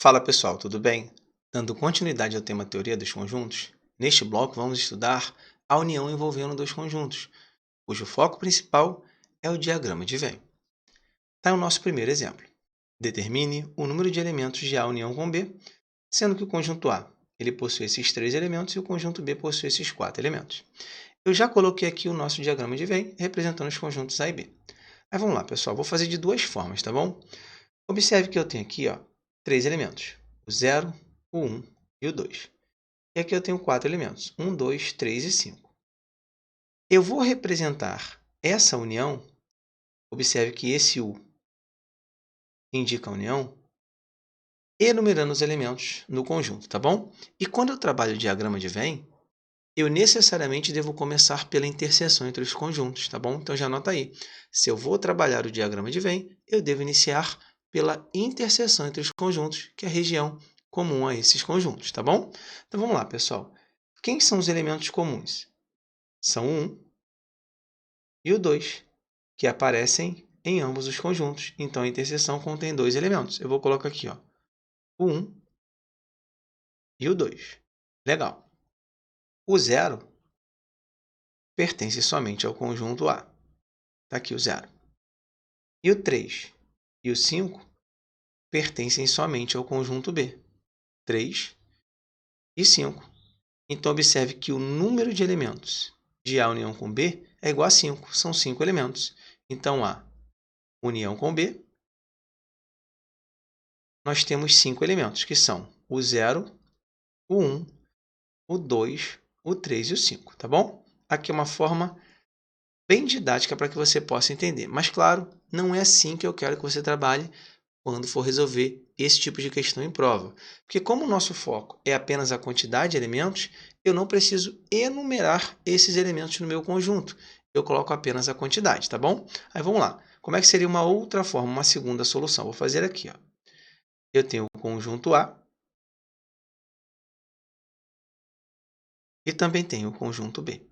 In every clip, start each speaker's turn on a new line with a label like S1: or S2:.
S1: Fala pessoal, tudo bem? Dando continuidade ao tema teoria dos conjuntos, neste bloco vamos estudar a união envolvendo dois conjuntos, cujo foco principal é o diagrama de Venn. Está o nosso primeiro exemplo. Determine o número de elementos de A união com B, sendo que o conjunto A ele possui esses 3 elementos e o conjunto B possui esses 4 elementos. Eu já coloquei aqui o nosso diagrama de Venn representando os conjuntos A e B. Mas vamos lá, pessoal, vou fazer de duas formas, tá bom? Observe que eu tenho aqui, 3 elementos, o 0, o 1 e o 2. E aqui eu tenho 4 elementos, 1, 2, 3 e 5. Eu vou representar essa união, observe que esse U indica a união, enumerando os elementos no conjunto, tá bom? E quando eu trabalho o diagrama de Venn, eu necessariamente devo começar pela interseção entre os conjuntos, tá bom? Então já anota aí. Se eu vou trabalhar o diagrama de Venn, eu devo iniciar pela interseção entre os conjuntos, que é a região comum a esses conjuntos, tá bom? Então vamos lá, pessoal. Quem são os elementos comuns? São o 1 e o 2, que aparecem em ambos os conjuntos. Então a interseção contém 2 elementos. Eu vou colocar aqui, o 1 e o 2. Legal. O 0 pertence somente ao conjunto A. Está aqui o 0. E o 3 e o 5 pertencem somente ao conjunto B. 3 e 5. Então, observe que o número de elementos de A união com B é igual a 5. São 5 elementos. Então, A união com B, nós temos 5 elementos, que são o 0, o 1, o 2, o 3 e o 5. Tá bom? Aqui é uma forma bem didática para que você possa entender. Mas, claro, não é assim que eu quero que você trabalhe quando for resolver esse tipo de questão em prova. Porque como o nosso foco é apenas a quantidade de elementos, eu não preciso enumerar esses elementos no meu conjunto. Eu coloco apenas a quantidade, tá bom? Aí vamos lá. Como é que seria uma outra forma, uma segunda solução? Vou fazer aqui. Eu tenho o conjunto A e também tenho o conjunto B.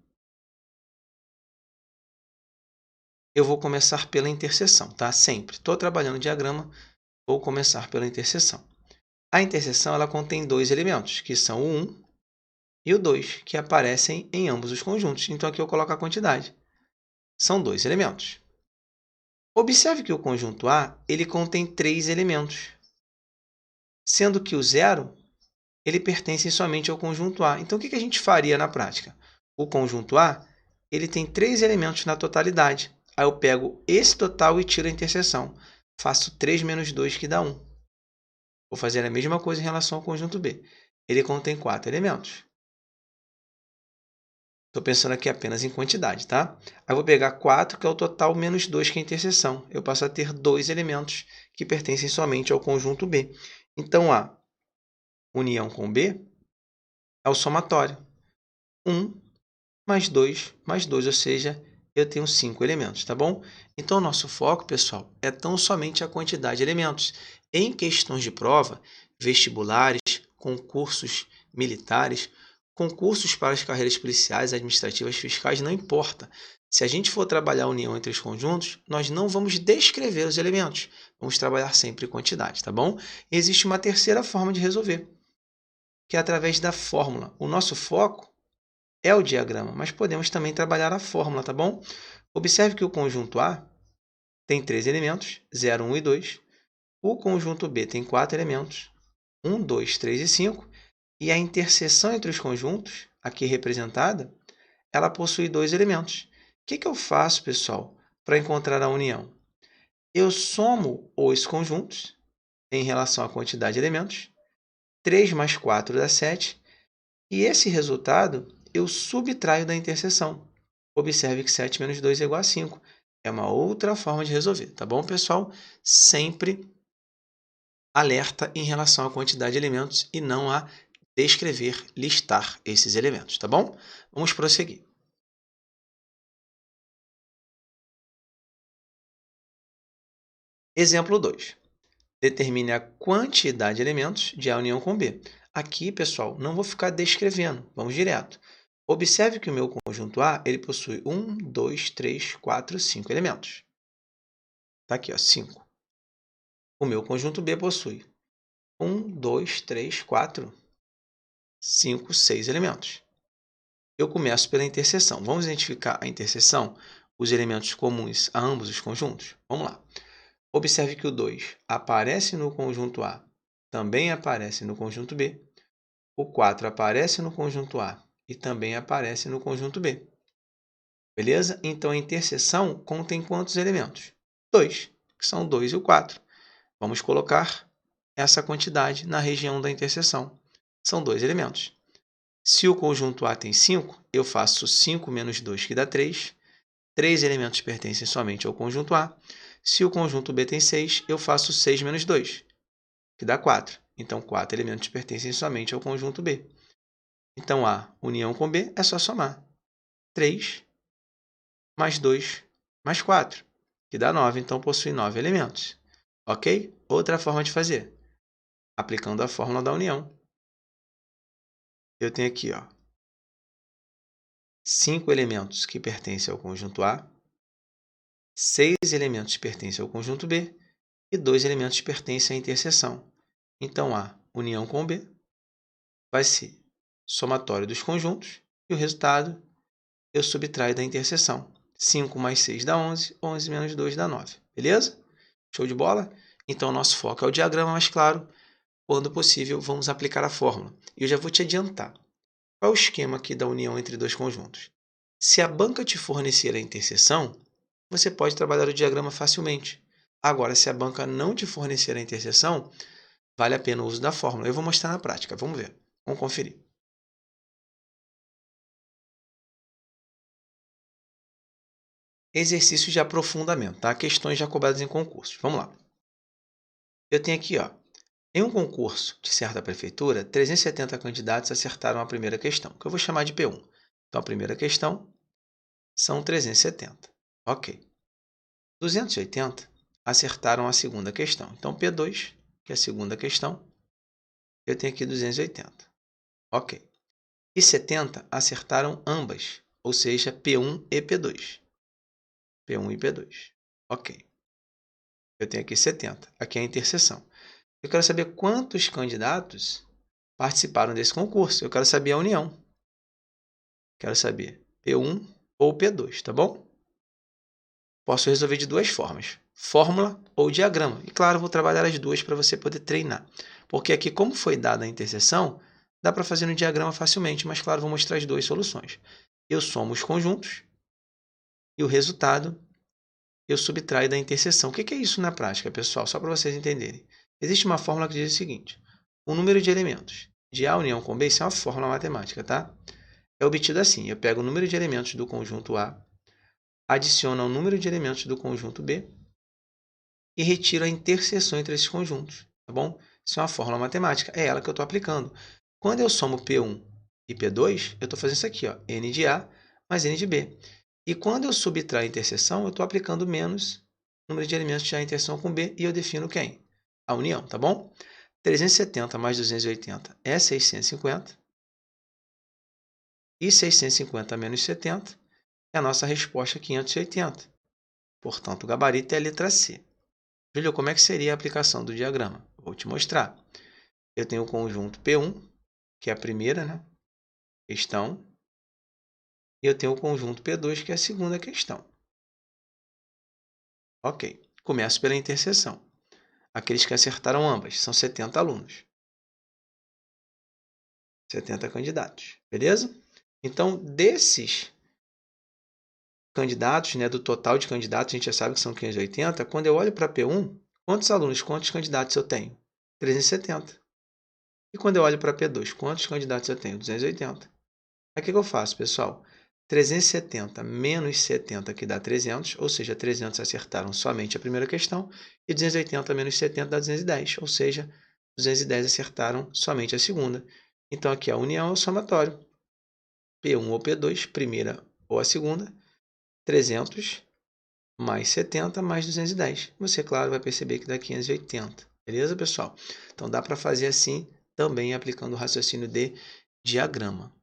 S1: Eu vou começar pela interseção, tá? Sempre. Estou trabalhando o diagrama, vou começar pela interseção. A interseção ela contém 2 elementos, que são o 1 e o 2, que aparecem em ambos os conjuntos. Então, aqui eu coloco a quantidade. São 2 elementos. Observe que o conjunto A ele contém 3 elementos, sendo que o 0 ele pertence somente ao conjunto A. Então, o que a gente faria na prática? O conjunto A ele tem 3 elementos na totalidade. Aí eu pego esse total e tiro a interseção. Faço 3 menos 2, que dá 1. Vou fazer a mesma coisa em relação ao conjunto B. Ele contém 4 elementos. Estou pensando aqui apenas em quantidade, tá? Aí eu vou pegar 4, que é o total, menos 2, que é a interseção. Eu passo a ter 2 elementos que pertencem somente ao conjunto B. Então, a união com B é o somatório. 1 mais 2, ou seja, eu tenho 5 elementos, tá bom? Então, o nosso foco, pessoal, é tão somente a quantidade de elementos. Em questões de prova, vestibulares, concursos militares, concursos para as carreiras policiais, administrativas, fiscais, não importa. Se a gente for trabalhar a união entre os conjuntos, nós não vamos descrever os elementos. Vamos trabalhar sempre quantidade, tá bom? E existe uma terceira forma de resolver, que é através da fórmula. O nosso foco é o diagrama, mas podemos também trabalhar a fórmula, tá bom? Observe que o conjunto A tem 3 elementos, 0, 1 e 2. O conjunto B tem 4 elementos, 1, 2, 3 e 5. E a interseção entre os conjuntos, aqui representada, ela possui 2 elementos. O que eu faço, pessoal, para encontrar a união? Eu somo os conjuntos em relação à quantidade de elementos. 3 mais 4 dá 7. E esse resultado eu subtraio da interseção. Observe que 7 menos 2 é igual a 5. É uma outra forma de resolver, tá bom, pessoal? Sempre alerta em relação à quantidade de elementos e não a descrever, listar esses elementos, tá bom? Vamos prosseguir. Exemplo 2. Determine a quantidade de elementos de A união com B. Aqui, pessoal, não vou ficar descrevendo, vamos direto. Observe que o meu conjunto A ele possui 1, 2, 3, 4, 5 elementos. Está aqui, 5. O meu conjunto B possui 1, 2, 3, 4, 5, 6 elementos. Eu começo pela interseção. Vamos identificar a interseção, os elementos comuns a ambos os conjuntos? Vamos lá. Observe que o 2 aparece no conjunto A, também aparece no conjunto B. O 4 aparece no conjunto A e também aparece no conjunto B. Beleza? Então, a interseção contém quantos elementos? 2, que são o 2 e o 4. Vamos colocar essa quantidade na região da interseção. São 2 elementos. Se o conjunto A tem 5, eu faço 5 menos 2, que dá 3. 3 elementos pertencem somente ao conjunto A. Se o conjunto B tem 6, eu faço 6 menos 2, que dá 4. Então, 4 elementos pertencem somente ao conjunto B. Então, A união com B é só somar. 3 mais 2 mais 4, que dá 9. Então, possui 9 elementos. Ok? Outra forma de fazer. Aplicando a fórmula da união. Eu tenho aqui, 5 elementos que pertencem ao conjunto A, 6 elementos pertencem ao conjunto B e 2 elementos pertencem à interseção. Então, A união com B vai ser somatório dos conjuntos e o resultado eu subtraio da interseção. 5 mais 6 dá 11, 11 menos 2 dá 9. Beleza? Show de bola? Então, o nosso foco é o diagrama, mas claro, quando possível, vamos aplicar a fórmula. E eu já vou te adiantar. Qual é o esquema aqui da união entre dois conjuntos? Se a banca te fornecer a interseção, você pode trabalhar o diagrama facilmente. Agora, se a banca não te fornecer a interseção, vale a pena o uso da fórmula. Eu vou mostrar na prática. Vamos ver. Vamos conferir. Exercícios de aprofundamento, tá? Questões já cobradas em concursos. Vamos lá. Eu tenho aqui, em um concurso de certa prefeitura, 370 candidatos acertaram a primeira questão, que eu vou chamar de P1. Então, a primeira questão são 370. Ok. 280 acertaram a segunda questão. Então, P2, que é a segunda questão, eu tenho aqui 280. Ok. E 70 acertaram ambas, ou seja, P1 e P2. P1 e P2. Ok. Eu tenho aqui 70. Aqui é a interseção. Eu quero saber quantos candidatos participaram desse concurso. Eu quero saber a união. Quero saber P1 ou P2, tá bom? Posso resolver de duas formas. Fórmula ou diagrama. E claro, vou trabalhar as duas para você poder treinar. Porque aqui, como foi dada a interseção, dá para fazer no diagrama facilmente, mas claro, vou mostrar as duas soluções. Eu somo os conjuntos e o resultado eu subtraio da interseção. O que é isso na prática, pessoal? Só para vocês entenderem. Existe uma fórmula que diz o seguinte: o número de elementos de A união com B, isso é uma fórmula matemática, tá? É obtido assim: eu pego o número de elementos do conjunto A, adiciono ao número de elementos do conjunto B e retiro a interseção entre esses conjuntos, tá bom? Isso é uma fórmula matemática, é ela que eu estou aplicando. Quando eu somo P1 e P2, eu estou fazendo isso aqui, N de A mais N de B. E quando eu subtraio a interseção, eu estou aplicando menos número de elementos de A interseção com B e eu defino quem? A união, tá bom? 370 mais 280 é 650. E 650 menos 70 é a nossa resposta 580. Portanto, o gabarito é a letra C. Júlio, como é que seria a aplicação do diagrama? Vou te mostrar. Eu tenho o conjunto P1, que é a primeira, questão, e eu tenho o conjunto P2, que é a segunda questão. Ok. Começo pela interseção. Aqueles que acertaram ambas, são 70 alunos. 70 candidatos, beleza? Então, desses candidatos, do total de candidatos, a gente já sabe que são 580. Quando eu olho para P1, quantos alunos, quantos candidatos eu tenho? 370. E quando eu olho para P2, quantos candidatos eu tenho? 280. Aí o que eu faço, pessoal? 370 menos 70, que dá 300, ou seja, 300 acertaram somente a primeira questão, e 280 menos 70 dá 210, ou seja, 210 acertaram somente a segunda. Então, aqui a união é o somatório. P1 ou P2, primeira ou a segunda, 300 mais 70 mais 210. Você, claro, vai perceber que dá 580. Beleza, pessoal? Então, dá para fazer assim, também aplicando o raciocínio de diagrama.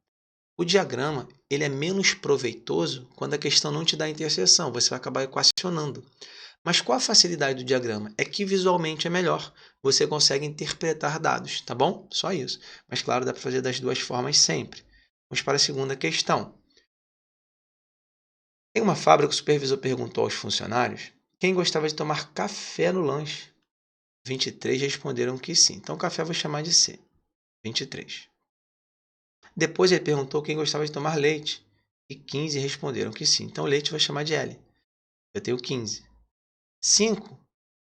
S1: O diagrama ele é menos proveitoso quando a questão não te dá interseção. Você vai acabar equacionando. Mas qual a facilidade do diagrama? É que visualmente é melhor. Você consegue interpretar dados, tá bom? Só isso. Mas claro, dá para fazer das duas formas sempre. Vamos para a segunda questão. Em uma fábrica, o supervisor perguntou aos funcionários quem gostava de tomar café no lanche. 23 responderam que sim. Então, café eu vou chamar de C. 23. Depois ele perguntou quem gostava de tomar leite. E 15 responderam que sim. Então, leite eu vou chamar de L. Eu tenho 15. 5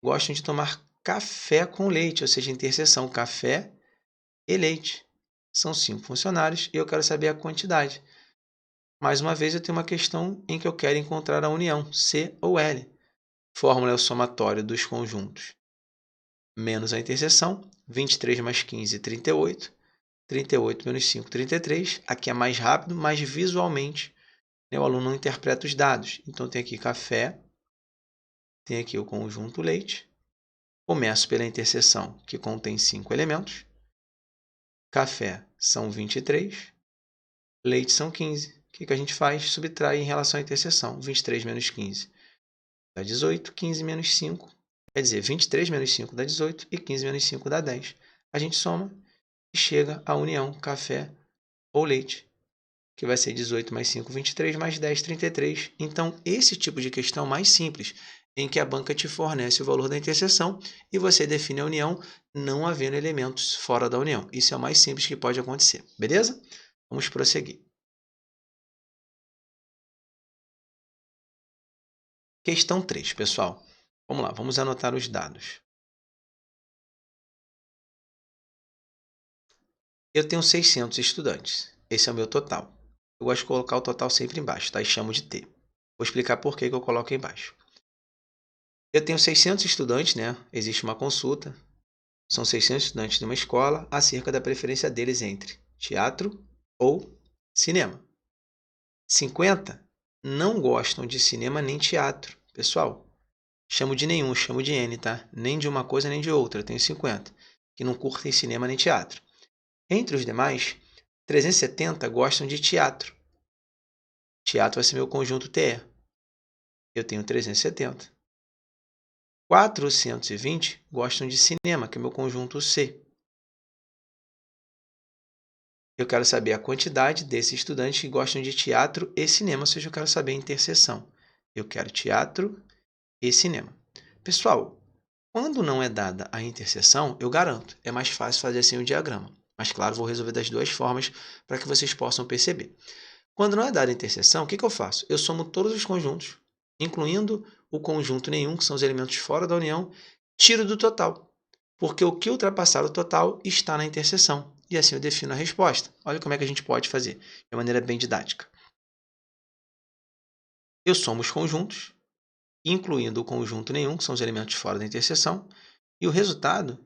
S1: gostam de tomar café com leite, ou seja, interseção café e leite. São 5 funcionários e eu quero saber a quantidade. Mais uma vez, eu tenho uma questão em que eu quero encontrar a união, C ou L. Fórmula é o somatório dos conjuntos menos a interseção. 23 mais 15, 38. 38 menos 5, 33. Aqui é mais rápido, mas visualmente o aluno não interpreta os dados. Então, tem aqui café, tem aqui o conjunto leite. Começo pela interseção, que contém 5 elementos. Café são 23. Leite são 15. O que a gente faz? Subtrai em relação à interseção. 23 menos 15 dá 18. 15 menos 5, quer dizer, 23 menos 5 dá 18 e 15 menos 5 dá 10. A gente soma e chega à união café ou leite, que vai ser 18 mais 5, 23, mais 10, 33. Então, esse tipo de questão mais simples, em que a banca te fornece o valor da interseção e você define a união, não havendo elementos fora da união. Isso é o mais simples que pode acontecer, beleza? Vamos prosseguir. Questão 3, pessoal. Vamos lá, vamos anotar os dados. Eu tenho 600 estudantes. Esse é o meu total. Eu gosto de colocar o total sempre embaixo, tá? E chamo de T. Vou explicar por que eu coloco embaixo. Eu tenho 600 estudantes, né? Existe uma consulta. São 600 estudantes de uma escola acerca da preferência deles entre teatro ou cinema. 50 não gostam de cinema nem teatro. Pessoal, chamo de nenhum, chamo de N, tá? Nem de uma coisa nem de outra. Eu tenho 50 que não curtem cinema nem teatro. Entre os demais, 370 gostam de teatro. Teatro vai ser meu conjunto TE. Eu tenho 370. 420 gostam de cinema, que é meu conjunto C. Eu quero saber a quantidade desses estudantes que gostam de teatro e cinema, ou seja, eu quero saber a interseção. Eu quero teatro e cinema. Pessoal, quando não é dada a interseção, eu garanto, é mais fácil fazer assim o diagrama. Mas, claro, vou resolver das duas formas para que vocês possam perceber. Quando não é dada a interseção, o que eu faço? Eu somo todos os conjuntos, incluindo o conjunto nenhum, que são os elementos fora da união, tiro do total, porque o que ultrapassar o total está na interseção. E assim eu defino a resposta. Olha como é que a gente pode fazer, de maneira bem didática. Eu somo os conjuntos, incluindo o conjunto nenhum, que são os elementos fora da interseção, e o resultado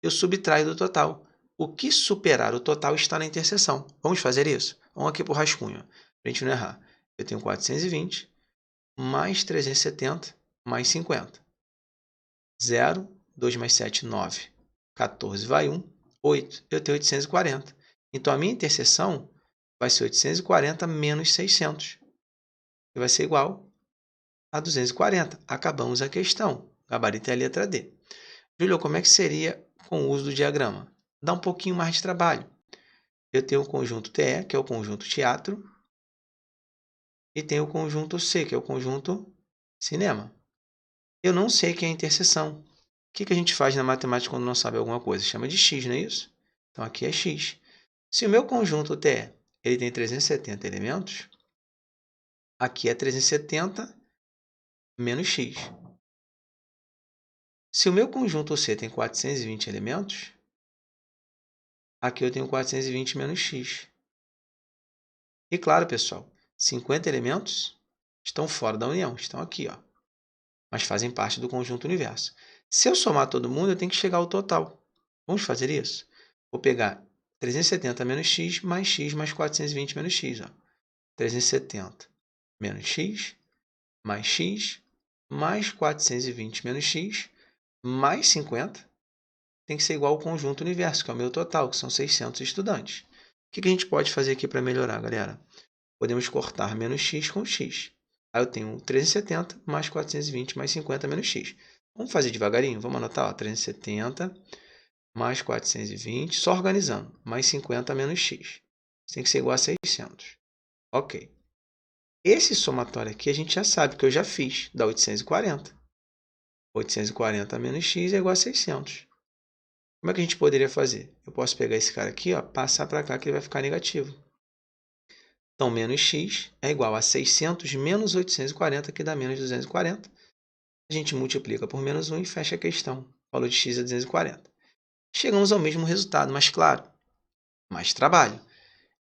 S1: eu subtraio do total. O que superar o total está na interseção. Vamos fazer isso? Vamos aqui para o rascunho, para a gente não errar. Eu tenho 420 mais 370 mais 50. 0, 2 mais 7, 9. 14 vai 1, 8. Eu tenho 840. Então, a minha interseção vai ser 840 menos 600, que vai ser igual a 240. Acabamos a questão. Gabarito é a letra D. Júlio, como é que seria com o uso do diagrama? Dá um pouquinho mais de trabalho. Eu tenho o conjunto TE, que é o conjunto teatro, e tenho o conjunto C, que é o conjunto cinema. Eu não sei que é a interseção. O que a gente faz na matemática quando não sabe alguma coisa? Chama de x, não é isso? Então, aqui é x. Se o meu conjunto TE ele tem 370 elementos, aqui é 370 menos x. Se o meu conjunto C tem 420 elementos, aqui eu tenho 420 menos x. E claro, pessoal, 50 elementos estão fora da união, estão aqui, ó, mas fazem parte do conjunto universo. Se eu somar todo mundo, eu tenho que chegar ao total. Vamos fazer isso? Vou pegar 370 menos x mais 420 menos x. Ó. 370 menos x mais 420 menos x mais 50 tem que ser igual ao conjunto universo, que é o meu total, que são 600 estudantes. O que a gente pode fazer aqui para melhorar, galera? Podemos cortar menos x com x. Aí eu tenho 370 mais 420 mais 50 menos x. Vamos fazer devagarinho? Vamos anotar, ó, 370 mais 420, só organizando, mais 50 menos x. Isso tem que ser igual a 600. Ok. Esse somatório aqui a gente já sabe, que eu já fiz, dá 840. 840 menos x é igual a 600. Como é que a gente poderia fazer? Eu posso pegar esse cara aqui, ó, passar para cá, que ele vai ficar negativo. Então, menos x é igual a 600 menos 840, que dá menos 240. A gente multiplica por menos 1 e fecha a questão. O valor de x é 240. Chegamos ao mesmo resultado, mas claro, mais trabalho.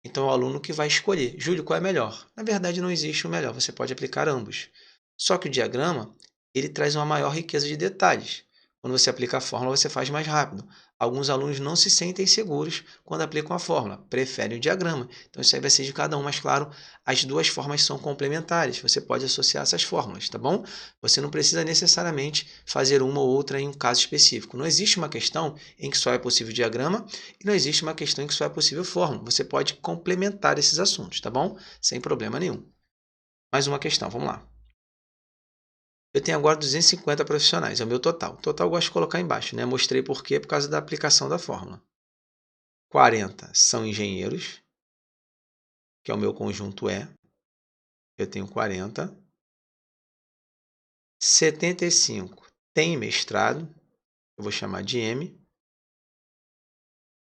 S1: Então, é o aluno que vai escolher. Júlio, qual é melhor? Na verdade, não existe o melhor, você pode aplicar ambos. Só que o diagrama, ele traz uma maior riqueza de detalhes. Quando você aplica a fórmula, você faz mais rápido. Alguns alunos não se sentem seguros quando aplicam a fórmula, preferem o diagrama. Então, isso aí vai ser de cada um, mas claro, as duas formas são complementares. Você pode associar essas fórmulas, tá bom? Você não precisa necessariamente fazer uma ou outra em um caso específico. Não existe uma questão em que só é possível diagrama e não existe uma questão em que só é possível fórmula. Você pode complementar esses assuntos, tá bom? Sem problema nenhum. Mais uma questão, vamos lá. Eu tenho agora 250 profissionais, é o meu total. Total eu gosto de colocar embaixo, né? Mostrei por quê, por causa da aplicação da fórmula. 40 são engenheiros, que é o meu conjunto E. Eu tenho 40. 75 tem mestrado, eu vou chamar de M.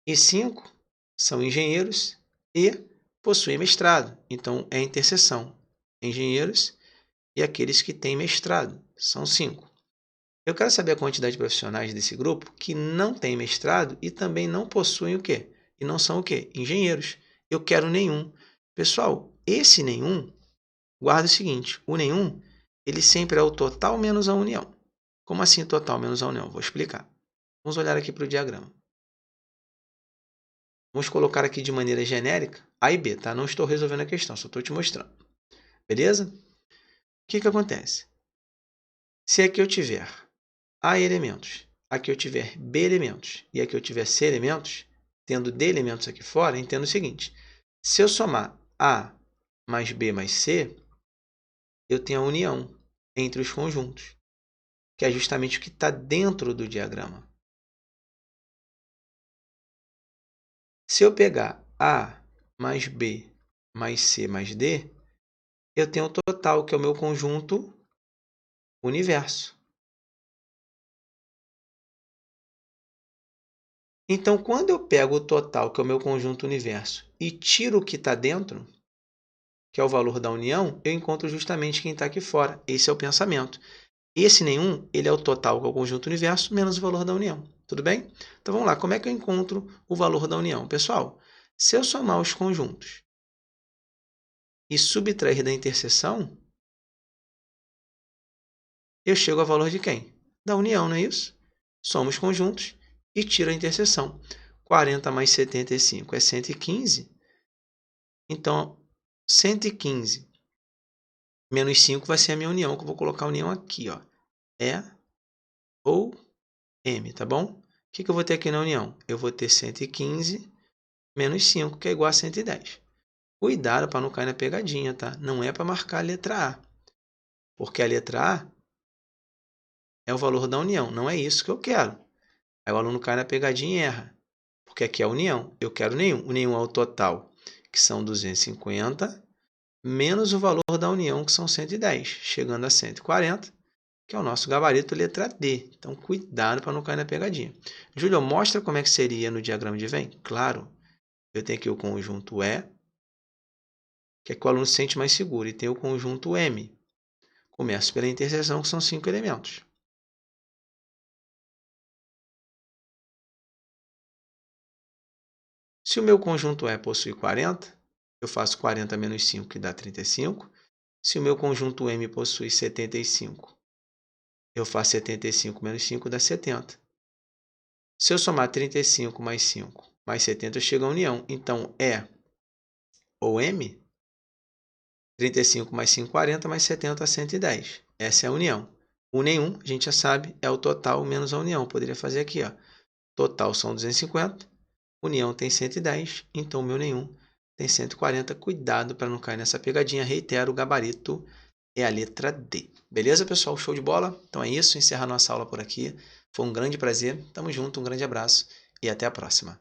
S1: E 5 são engenheiros e possuem mestrado, então é interseção. Engenheiros e aqueles que têm mestrado, são 5. Eu quero saber a quantidade de profissionais desse grupo que não têm mestrado e também não possuem o quê? E não são o quê? Engenheiros. Eu quero nenhum. Pessoal, esse nenhum, guarda o seguinte, o nenhum, ele sempre é o total menos a união. Como assim o total menos a união? Vou explicar. Vamos olhar aqui para o diagrama. Vamos colocar aqui de maneira genérica A e B, tá? Não estou resolvendo a questão, só estou te mostrando. Beleza? O que acontece? Se aqui eu tiver A elementos, aqui eu tiver B elementos e aqui eu tiver C elementos, tendo D elementos aqui fora, entendo o seguinte. Se eu somar A mais B mais C, eu tenho a união entre os conjuntos, que é justamente o que está dentro do diagrama. Se eu pegar A mais B mais C mais D, eu tenho o total, que é o meu conjunto universo. Então, quando eu pego o total, que é o meu conjunto universo, e tiro o que está dentro, que é o valor da união, eu encontro justamente quem está aqui fora. Esse é o pensamento. Esse nenhum, ele é o total, que é o conjunto universo, menos o valor da união. Tudo bem? Então, vamos lá. Como é que eu encontro o valor da união? Pessoal, se eu somar os conjuntos e subtrair da interseção, eu chego ao valor de quem? Da união, não é isso? Soma os conjuntos e tiro a interseção. 40 mais 75 é 115. Então, 115 menos 5 vai ser a minha união, que eu vou colocar a união aqui, ó. E ou M, tá bom? O que eu vou ter aqui na união? Eu vou ter 115 menos 5, que é igual a 110. Cuidado para não cair na pegadinha, tá? Não é para marcar a letra A, porque a letra A é o valor da união, não é isso que eu quero. Aí o aluno cai na pegadinha e erra, porque aqui é a união, eu quero nenhum. O nenhum é o total, que são 250, menos o valor da união, que são 110, chegando a 140, que é o nosso gabarito letra D. Então, cuidado para não cair na pegadinha. Júlio, mostra como é que seria no diagrama de Venn? Claro, eu tenho aqui o conjunto E, que é que o aluno se sente mais seguro, e tem o conjunto M. Começo pela interseção, que são 5 elementos. Se o meu conjunto E possui 40, eu faço 40 menos 5, que dá 35. Se o meu conjunto M possui 75, eu faço 75 menos 5, dá 70. Se eu somar 35 mais 5 mais 70, eu chego à união. Então, E ou M, 35 mais 5, 40, mais 70, 110. Essa é a união. O nenhum, a gente já sabe, é o total menos a união. Poderia fazer aqui, ó. Total são 250, união tem 110, então o meu nenhum tem 140. Cuidado para não cair nessa pegadinha. Reitero, o gabarito é a letra D. Beleza, pessoal? Show de bola? Então é isso, encerrar nossa aula por aqui. Foi um grande prazer. Tamo junto, um grande abraço e até a próxima.